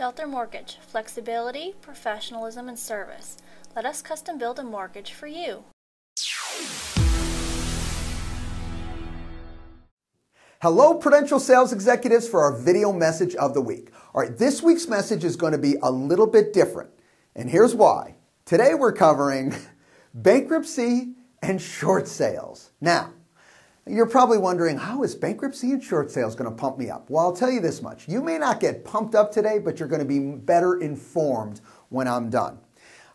Shelter Mortgage. Flexibility, professionalism, and service. Let us custom build a mortgage for you. Hello, Prudential sales executives, for our video message of the week. All right, this week's message is going to be a little bit different, and here's why. Today we're covering bankruptcy and short sales. Now, you're probably wondering, how is bankruptcy and short sales going to pump me up? Well, I'll tell you this much. You may not get pumped up today, but you're going to be better informed when I'm done.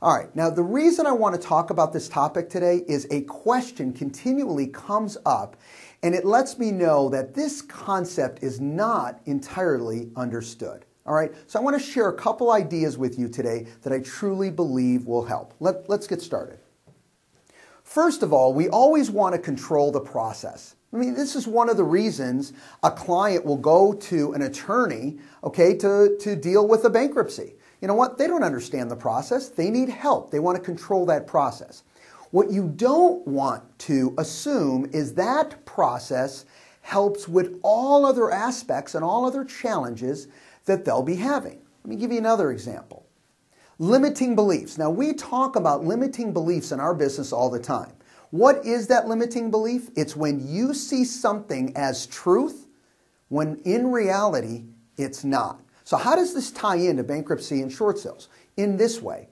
All right, now the reason I want to talk about this topic today is a question continually comes up, and it lets me know that this concept is not entirely understood. All right, so I want to share a couple ideas with you today that I truly believe will help. Let's get started. First of all, we always want to control the process. I mean, this is one of the reasons a client will go to an attorney, okay, to deal with a bankruptcy. You know what? They don't understand the process. They need help. They want to control that process. What you don't want to assume is that process helps with all other aspects and all other challenges that they'll be having. Let me give you another example. Limiting beliefs. Now, we talk about limiting beliefs in our business all the time. What is that limiting belief? It's when you see something as truth when in reality it's not. So how does this tie into bankruptcy and short sales? In this way.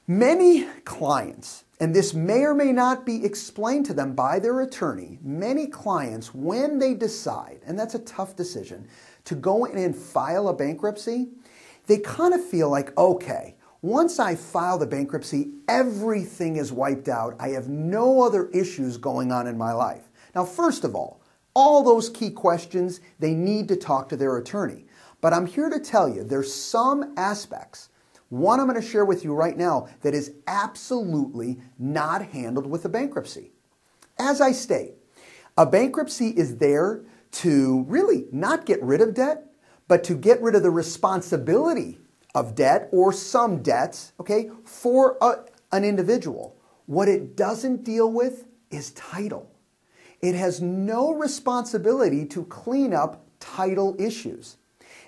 Many clients, and this may or may not be explained to them by their attorney, many clients, when they decide, and that's a tough decision, to go in and file a bankruptcy, they kind of feel like, okay, once I file the bankruptcy, everything is wiped out. I have no other issues going on in my life. Now, first of all those key questions, they need to talk to their attorney. But I'm here to tell you, there's some aspects, one I'm going to share with you right now, that is absolutely not handled with a bankruptcy. As I state, a bankruptcy is there to really not get rid of debt, but to get rid of the responsibility of debt or some debts, okay, for an individual. What it doesn't deal with is title. It has no responsibility to clean up title issues.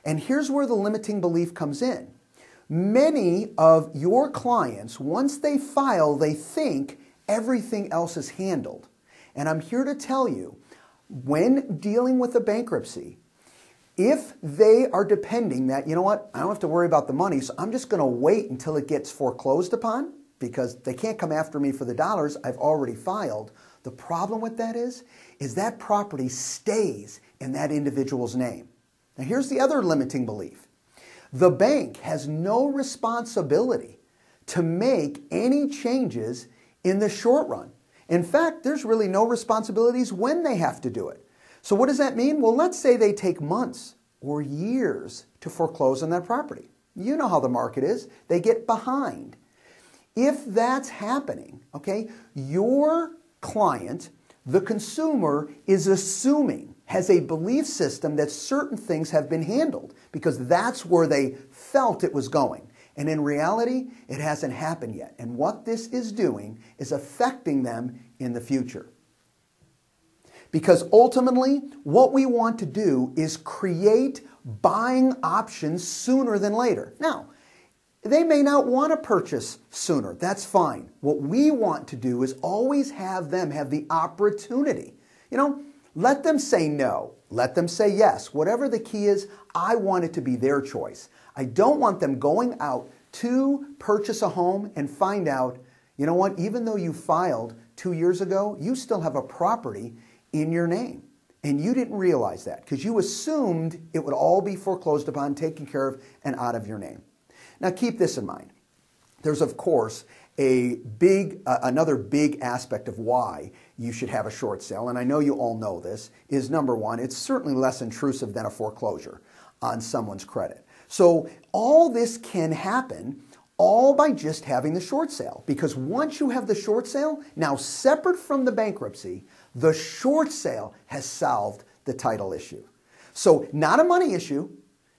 And here's where the limiting belief comes in. Many of your clients, once they file, they think everything else is handled. And I'm here to tell you, when dealing with a bankruptcy, if they are depending that, you know what, I don't have to worry about the money, so I'm just going to wait until it gets foreclosed upon because they can't come after me for the dollars I've already filed. The problem with that is that property stays in that individual's name. Now here's the other limiting belief. The bank has no responsibility to make any changes in the short run. In fact, there's really no responsibilities when they have to do it. So what does that mean? Well, let's say they take months or years to foreclose on that property. You know how the market is. They get behind. If that's happening, okay, your client, the consumer, is assuming, has a belief system that certain things have been handled because that's where they felt it was going. And in reality, it hasn't happened yet. And what this is doing is affecting them in the future. Because ultimately, what we want to do is create buying options sooner than later. Now, they may not want to purchase sooner. That's fine. What we want to do is always have them have the opportunity. You know, let them say no. Let them say yes. Whatever the key is, I want it to be their choice. I don't want them going out to purchase a home and find out, you know what, even though you filed 2 years ago, you still have a property in your name. And you didn't realize that because you assumed it would all be foreclosed upon, taken care of, and out of your name. Now keep this in mind. There's, of course, another big aspect of why you should have a short sale, and I know you all know this, is number one, it's certainly less intrusive than a foreclosure on someone's credit. So all this can happen all by just having the short sale. Because once you have the short sale, now separate from the bankruptcy, the short sale has solved the title issue. So not a money issue.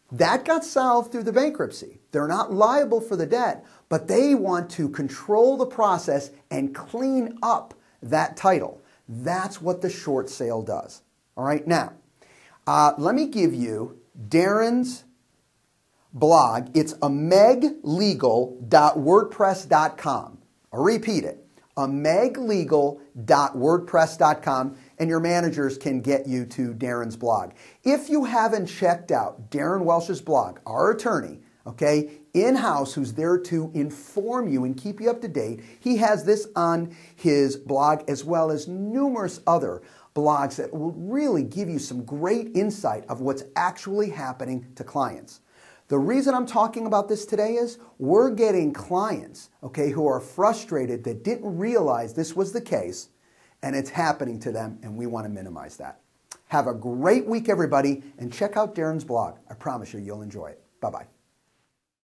That got solved through the bankruptcy. They're not liable for the debt, but they want to control the process and clean up that title. That's what the short sale does. All right, now, let me give you Darren's blog. It's ameglegal.wordpress.com. I'll repeat it, ameglegal.wordpress.com, and your managers can get you to Darren's blog. If you haven't checked out Darren Welsh's blog, our attorney, okay, in-house, who's there to inform you and keep you up to date, he has this on his blog as well as numerous other blogs that will really give you some great insight of what's actually happening to clients. The reason I'm talking about this today is we're getting clients, okay, who are frustrated that didn't realize this was the case, and it's happening to them, and we want to minimize that. Have a great week, everybody, and check out Darren's blog. I promise you, you'll enjoy it. Bye-bye.